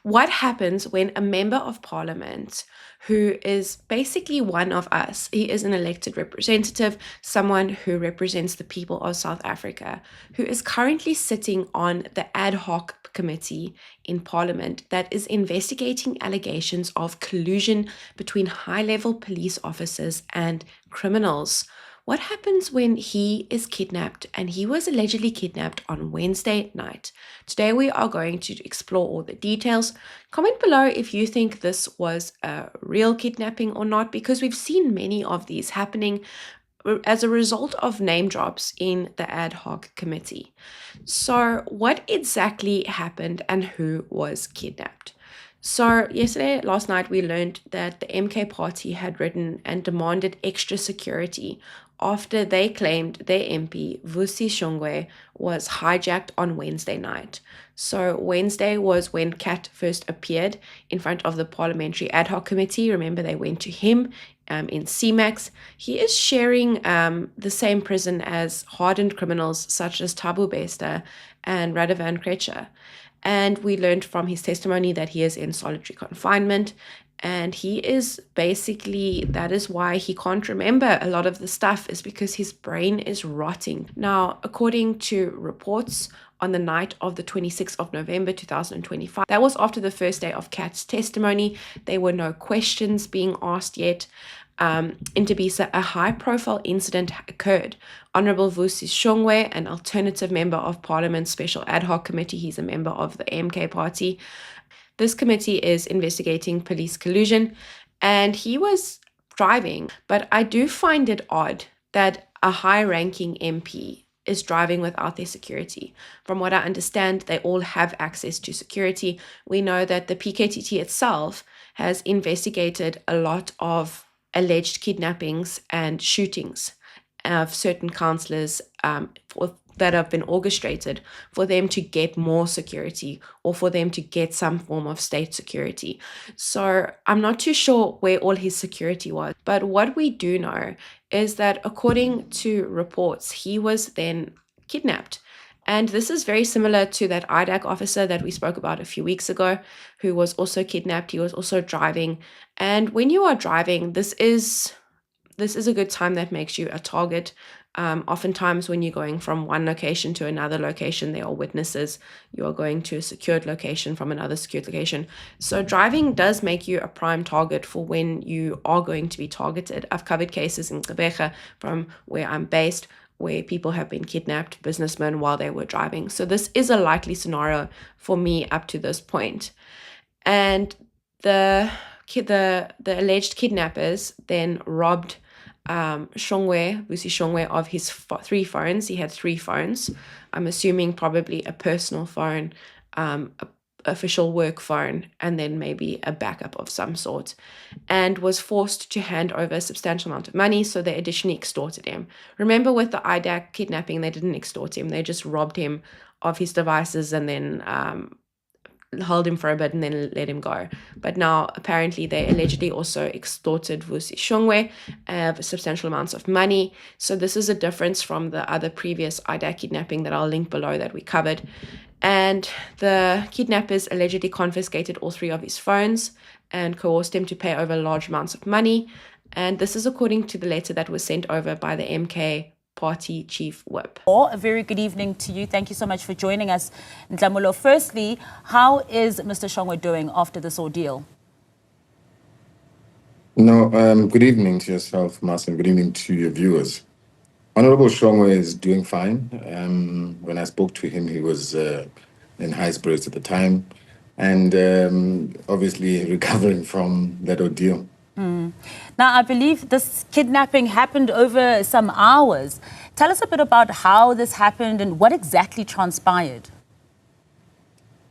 What happens when a member of parliament, who is basically one of us, he is an elected representative, someone who represents the people of South Africa, who is currently sitting on the ad hoc committee in parliament that is investigating allegations of collusion between high-level police officers and criminals? What happens when he is kidnapped? And he was allegedly kidnapped on Wednesday night. Today we are going to explore all the details. Comment below if you think this was a real kidnapping or not, because we've seen many of these happening as a result of name drops in the ad hoc committee. So what exactly happened and who was kidnapped? So last night, we learned that the MK party had written and demanded extra security after they claimed their MP, Vusi Shongwe, was hijacked on Wednesday night. So Wednesday was when Kat first appeared in front of the Parliamentary Ad Hoc Committee. Remember, they went to him in CMAX. He is sharing the same prison as hardened criminals such as Tabu Bester and Radovan Krecher. And we learned from his testimony that he is in solitary confinement. And he is basically, that is why he can't remember a lot of the stuff, is because his brain is rotting. Now, according to reports, on the night of the 26th of November 2025, that was after the first day of Kat's testimony. There were no questions being asked yet. In Tembisa, a high-profile incident occurred. Honorable Vusi Shongwe, an alternative member of Parliament's Special Ad Hoc Committee, he's a member of the MK party. This committee is investigating police collusion, and he was driving. But I do find it odd that a high-ranking MP is driving without their security. From what I understand, they all have access to security. We know that the PKTT itself has investigated a lot of alleged kidnappings and shootings of certain councillors that have been orchestrated for them to get more security or for them to get some form of state security. So I'm not too sure where all his security was. But what we do know is that according to reports, he was then kidnapped. And this is very similar to that IDAC officer that we spoke about a few weeks ago, who was also kidnapped. He was also driving. And when you are driving, this is a good time that makes you a target. Oftentimes when you're going from one location to another location, there are witnesses. You are going to a secured location from another secured location. So driving does make you a prime target for when you are going to be targeted. I've covered cases in Gqeberha, from where I'm based, where people have been kidnapped, businessmen, while they were driving. So this is a likely scenario for me up to this point. And the alleged kidnappers then robbed Vusi Shongwe of his 3 phones. He had 3 phones. I'm assuming probably a personal phone, a official work phone, and then maybe a backup of some sort, and was forced to hand over a substantial amount of money. So they additionally extorted him. Remember, with the IDAC kidnapping, they didn't extort him. They just robbed him of his devices and then held him for a bit and then let him go. But now apparently they allegedly also extorted Vusi Shongwe substantial amounts of money. So this is a difference from the other previous IDAC kidnapping that I'll link below that we covered. And the kidnappers allegedly confiscated all 3 of his phones and coerced him to pay over large amounts of money. And this is according to the letter that was sent over by the MK Party Chief Whip. A very good evening to you. Thank you so much for joining us, Ndlamulo. Firstly, how is Mr. Shongwe doing after this ordeal? No, good evening to yourself, Marcin. Good evening to your viewers. Honorable Shongwe is doing fine. When I spoke to him, he was in high spirits at the time, and obviously recovering from that ordeal. Now, I believe this kidnapping happened over some hours. Tell us a bit about how this happened and what exactly transpired.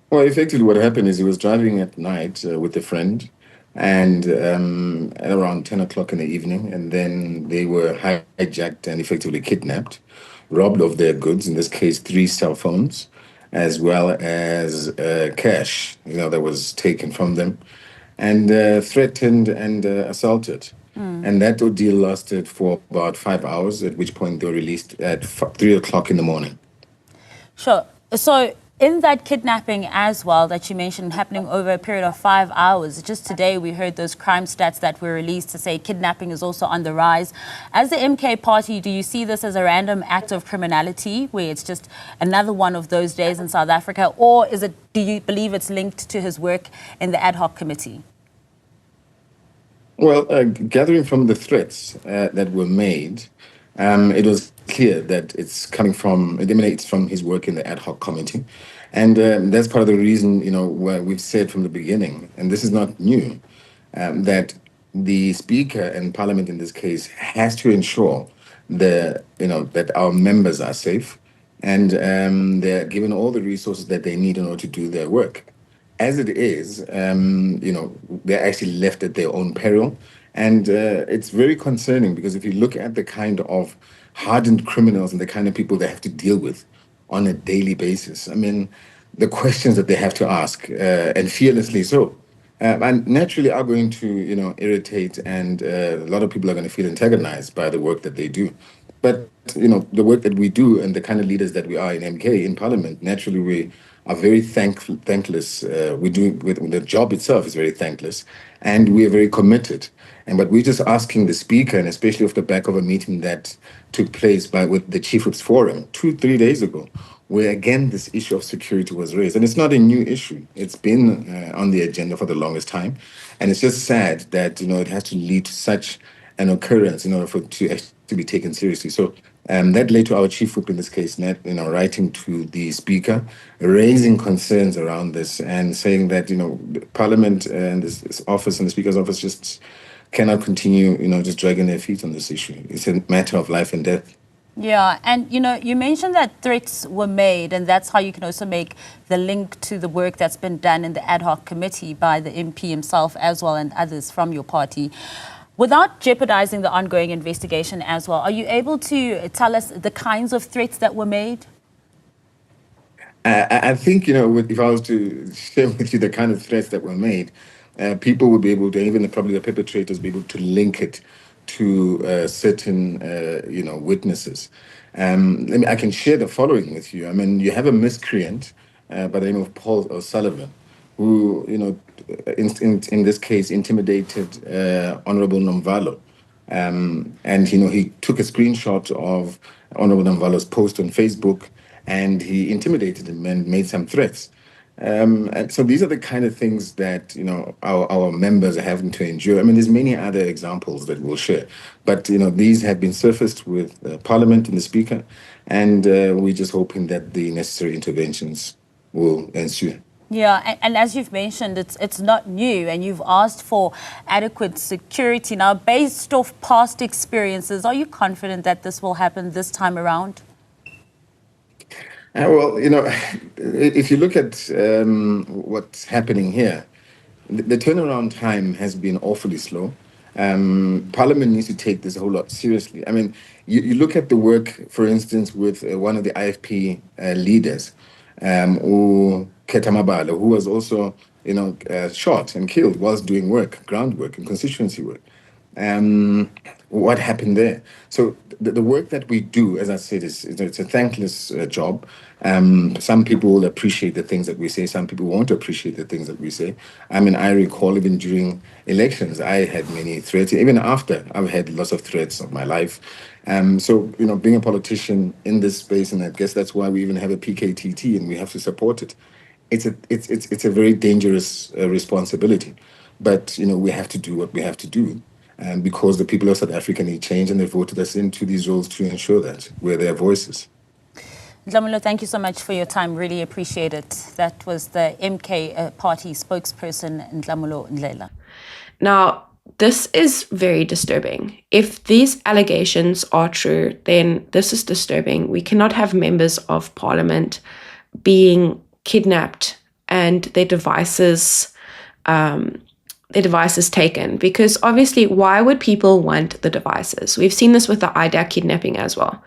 Well, effectively what happened is he was driving at night with a friend, and at around 10 o'clock in the evening, and then they were hijacked and effectively kidnapped, robbed of their goods, in this case 3 cell phones, as well as cash, that was taken from them, and threatened and assaulted. And that ordeal lasted for about 5 hours, at which point they were released at 3 o'clock in the morning. Sure. So In that kidnapping as well that you mentioned happening over a period of 5 hours, just today we heard those crime stats that were released to say kidnapping is also on the rise. As the MK party, do you see this as a random act of criminality where it's just another one of those days in South Africa, or do you believe it's linked to his work in the ad hoc committee? Well, gathering from the threats that were made, it was clear that it emanates from his work in the ad hoc committee. And that's part of the reason, where we've said from the beginning, and this is not new, that the Speaker and Parliament in this case has to ensure that our members are safe and they're given all the resources that they need in order to do their work. As it is, they're actually left at their own peril. And it's very concerning because if you look at the kind of hardened criminals and the kind of people they have to deal with on a daily basis, I mean, the questions that they have to ask, and fearlessly so, and naturally are going to, irritate, and a lot of people are going to feel antagonized by the work that they do. But, the work that we do and the kind of leaders that we are in MK, in Parliament, naturally we are very thankless. The job itself is very thankless, and we are very committed. But we're just asking the Speaker, and especially off the back of a meeting that took place with the Chief Whips Forum 3 days ago, where again this issue of security was raised. And it's not a new issue. It's been on the agenda for the longest time. And it's just sad that, it has to lead to such an occurrence in order for it to actually be taken seriously. So that led to our Chief Whip in this case, writing to the Speaker, raising concerns around this and saying that, the Parliament and this office and the Speaker's office just cannot continue, just dragging their feet on this issue. It's a matter of life and death. Yeah, and you mentioned that threats were made, and that's how you can also make the link to the work that's been done in the ad hoc committee by the MP himself as well and others from your party. Without jeopardizing the ongoing investigation as well, are you able to tell us the kinds of threats that were made? I think, if I was to share with you the kind of threats that were made, people would be able to, even probably the perpetrators, be able to link it to certain, witnesses. I can share the following with you. I mean, you have a miscreant by the name of Paul O'Sullivan, who, in this case, intimidated Honorable Nomvalo. And, he took a screenshot of Honorable Nomvalo's post on Facebook, and he intimidated him and made some threats. And so these are the kind of things that, our members are having to endure. I mean, there's many other examples that we'll share. But, these have been surfaced with Parliament and the Speaker, and we're just hoping that the necessary interventions will ensue. Yeah, and as you've mentioned, it's not new, and you've asked for adequate security. Now, based off past experiences, are you confident that this will happen this time around? Well, if you look at what's happening here, the turnaround time has been awfully slow. Parliament needs to take this a whole lot seriously. I mean, you look at the work, for instance, with one of the IFP leaders, Ketamabala, who was also, shot and killed whilst doing groundwork and constituency work. What happened there? So the work that we do, as I said, it's a thankless job. Some people will appreciate the things that we say. Some people won't appreciate the things that we say. I mean, I recall even during elections, I had many threats. Even after, I've had lots of threats of my life. So, being a politician in this space, and I guess that's why we even have a PKTT and we have to support it. It's a very dangerous responsibility. But, we have to do what we have to do. Because the people of South Africa need change, and they voted us into these roles to ensure that we're their voices. Ndlamulo, thank you so much for your time. Really appreciate it. That was the MK party spokesperson, Ndlamulo Ndlela. Now, this is very disturbing. If these allegations are true, then this is disturbing. We cannot have members of Parliament being kidnapped and their devices taken, because obviously, why would people want the devices? We've seen this with the IDAC kidnapping as well.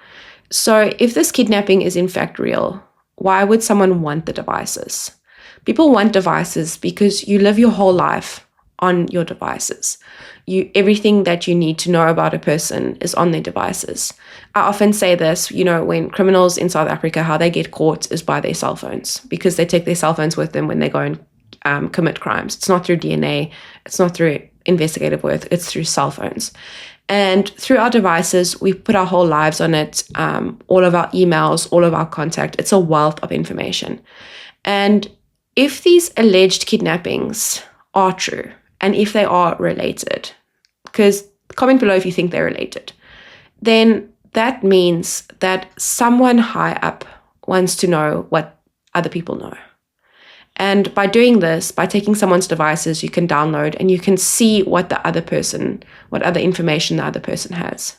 So if this kidnapping is in fact real, why would someone want the devices? People want devices because you live your whole life on your devices. Everything that you need to know about a person is on their devices. I often say this, when criminals in South Africa, how they get caught is by their cell phones, because they take their cell phones with them when they go and commit crimes. It's not through DNA, it's not through investigative work, it's through cell phones. And through our devices, we put our whole lives on it, all of our emails, all of our contact. It's a wealth of information. And if these alleged kidnappings are true, and if they are related, because comment below if you think they're related, then that means that someone high up wants to know what other people know. And by doing this, by taking someone's devices, you can download and you can see what other information the other person has.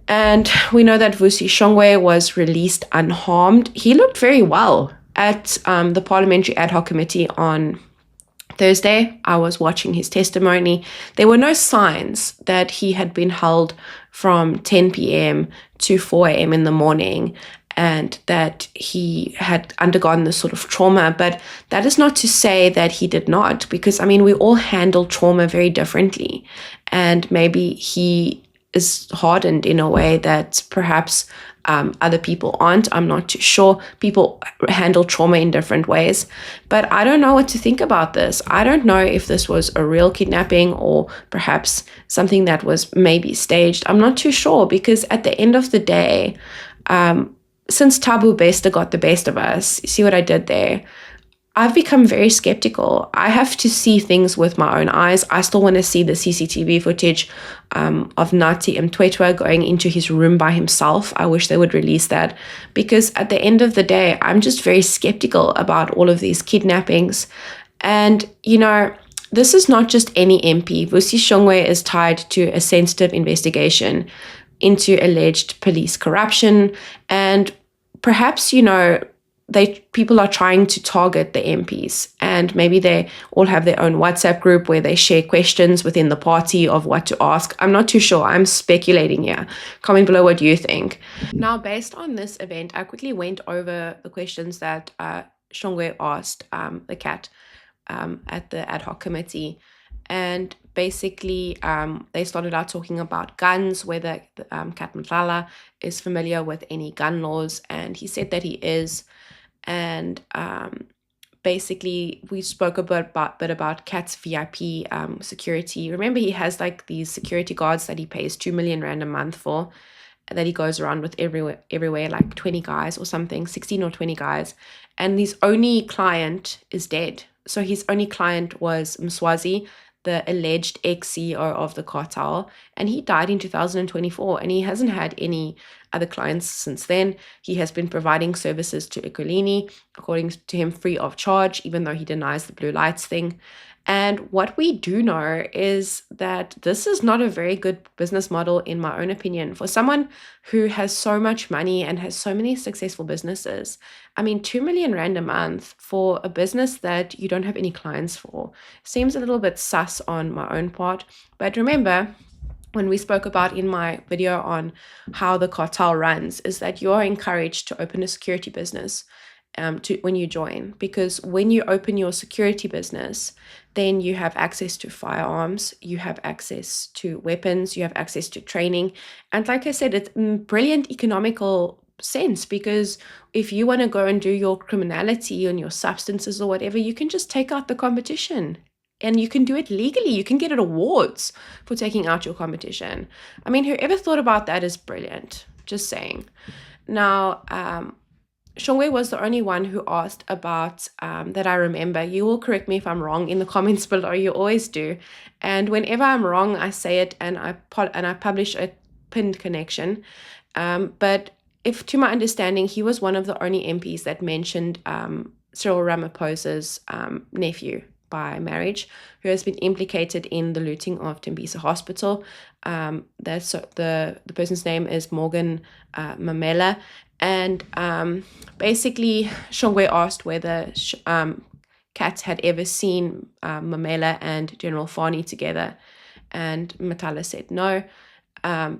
And we know that Vusi Shongwe was released unharmed. He looked very well at the Parliamentary Ad Hoc Committee on Thursday. I was watching his testimony. There were no signs that he had been held from 10 p.m. to 4 a.m. in the morning and that he had undergone this sort of trauma. But that is not to say that he did not, because, we all handle trauma very differently. And maybe he is hardened in a way that perhaps other people aren't. I'm not too sure. People handle trauma in different ways. But I don't know what to think about this. I don't know if this was a real kidnapping or perhaps something that was maybe staged. I'm not too sure, because at the end of the day, since Thabo Bester got the best of us, you see what I did there? I've become very skeptical. I have to see things with my own eyes. I still want to see the CCTV footage of Nathi Mthethwa going into his room by himself. I wish they would release that, because at the end of the day, I'm just very skeptical about all of these kidnappings. And, this is not just any MP. Vusi Shongwe is tied to a sensitive investigation into alleged police corruption. And perhaps, people are trying to target the MPs, and maybe they all have their own WhatsApp group where they share questions within the party of what to ask. I'm not too sure. I'm speculating here. Comment below what you think. Now, based on this event, I quickly went over the questions that Shongwe asked the cat at the ad hoc committee. And basically, they started out talking about guns, whether Kat Mtlala is familiar with any gun laws, and he said that he is. And basically, we spoke a bit about Kat's VIP security. Remember, he has these security guards that he pays 2 million rand a month for, that he goes around with everywhere, like 20 guys or something, 16 or 20 guys. And his only client is dead. So his only client was Mswazi, the alleged ex-CEO of the cartel, and he died in 2024, and he hasn't had any other clients since then. He has been providing services to Ekolini, according to him, free of charge, even though he denies the blue lights thing. And what we do know is that this is not a very good business model, in my own opinion, for someone who has so much money and has so many successful businesses. 2 million rand a month for a business that you don't have any clients for seems a little bit sus on my own part. But remember, when we spoke about in my video on how the cartel runs, is that you are encouraged to open a security business when you join, because when you open your security business, then you have access to firearms, you have access to weapons, you have access to training. And like I said, it's brilliant economical sense, because if you want to go and do your criminality and your substances or whatever, you can just take out the competition. And you can do it legally. You can get awards for taking out your competition. Whoever thought about that is brilliant. Just saying. Now, Shongwe was the only one who asked about that I remember. You will correct me if I'm wrong in the comments below. You always do. And whenever I'm wrong, I say it and I publish a pinned connection. But if, to my understanding, he was one of the only MPs that mentioned Cyril Ramaphosa's nephew by marriage, who has been implicated in the looting of Tembisa Hospital. That's the person's name is Morgan Mamela. And basically, Shongwe asked whether Kat had ever seen Mamela and General Fani together, and Matala said no,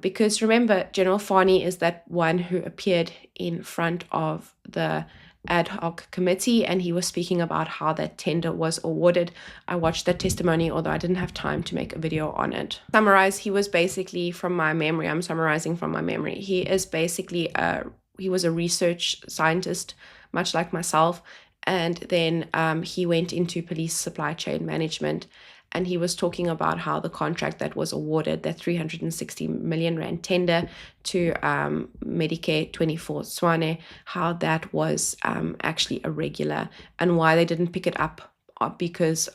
because remember, General Fani is that one who appeared in front of the ad hoc committee, and he was speaking about how that tender was awarded. I watched that testimony, although I didn't have time to make a video on it. Summarize, he was basically, from my memory, I'm summarizing from my memory, he was a research scientist, much like myself, and then he went into police supply chain management, and he was talking about how the contract that was awarded, that 360 million rand tender to Medicare 24 Swane, how that was actually irregular, and why they didn't pick it up because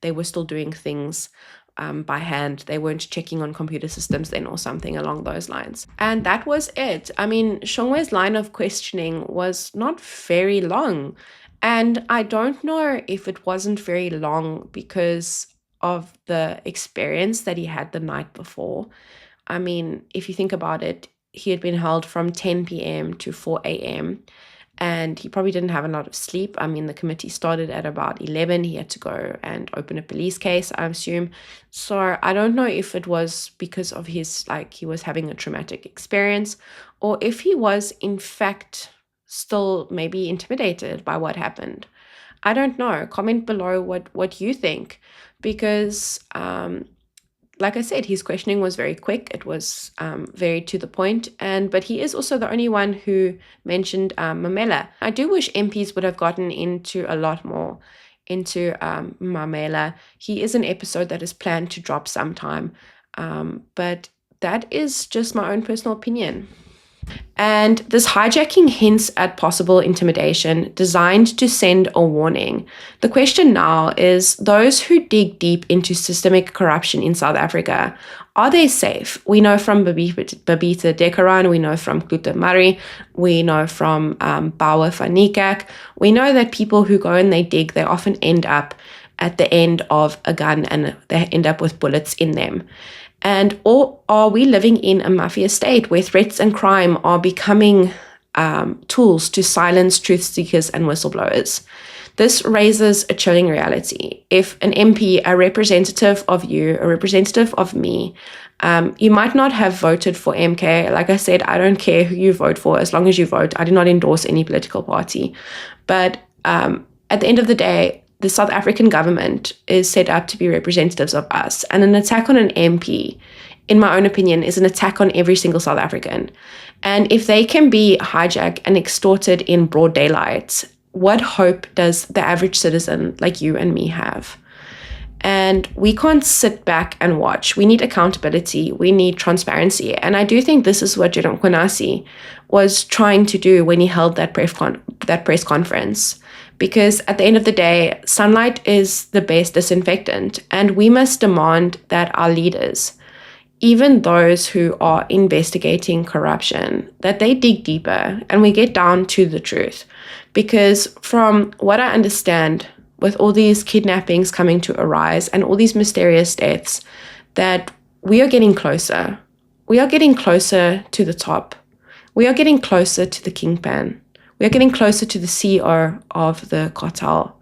they were still doing things by hand. They weren't checking on computer systems then or something along those lines. And that was it. I mean, Shongwe's line of questioning was not very long. And I don't know if it wasn't very long because of the experience that he had the night before. I mean, if you think about it, he had been held from 10 p.m. to 4 a.m. and he probably didn't have a lot of sleep. I mean, the committee started at about 11. He had to go and open a police case, I assume. So I don't know if it was because of his, he was having a traumatic experience, or if he was, in fact, still maybe intimidated by what happened. I don't know. Comment below what you think, because like I said, his questioning was very quick. It was very to the point, but he is also the only one who mentioned Mamela. I do wish MPs would have gotten into a lot more into Mamela. He is an episode that is planned to drop sometime, but that is just my own personal opinion. And this hijacking hints at possible intimidation designed to send a warning. The question now is, those who dig deep into systemic corruption in South Africa, are they safe? We know from Babita Decaran, we know from Klute Murray, we know from Bauer van Niekerk. We know that people who go and they dig, they often end up at the end of a gun and they end up with bullets in them. Or are we living in a mafia state where threats and crime are becoming tools to silence truth seekers and whistleblowers? This raises a chilling reality. If an MP, a representative of you, a representative of me, you might not have voted for MK. Like I said, I don't care who you vote for as long as you vote. I do not endorse any political party. But at the end of the day, the South African government is set up to be representatives of us. And an attack on an MP, in my own opinion, is an attack on every single South African. And if they can be hijacked and extorted in broad daylight, what hope does the average citizen like you and me have? And we can't sit back and watch. We need accountability. We need transparency. And I do think this is what Jerome Konasi was trying to do when he held that press conference. Because at the end of the day, sunlight is the best disinfectant, and we must demand that our leaders, even those who are investigating corruption, that they dig deeper and we get down to the truth. Because from what I understand, with all these kidnappings coming to arise and all these mysterious deaths, that we are getting closer. We are getting closer to the top. We are getting closer to the kingpin. We are getting closer to the CEO of the cartel.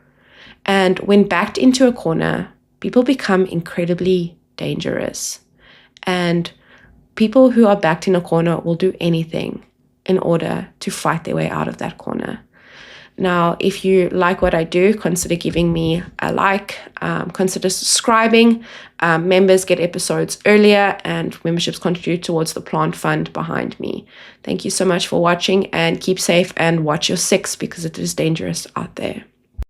And when backed into a corner, people become incredibly dangerous. And people who are backed in a corner will do anything in order to fight their way out of that corner. Now, if you like what I do, consider giving me a like, consider subscribing. Members get episodes earlier and memberships contribute towards the plant fund behind me. Thank you so much for watching, and keep safe and watch your six, because it is dangerous out there.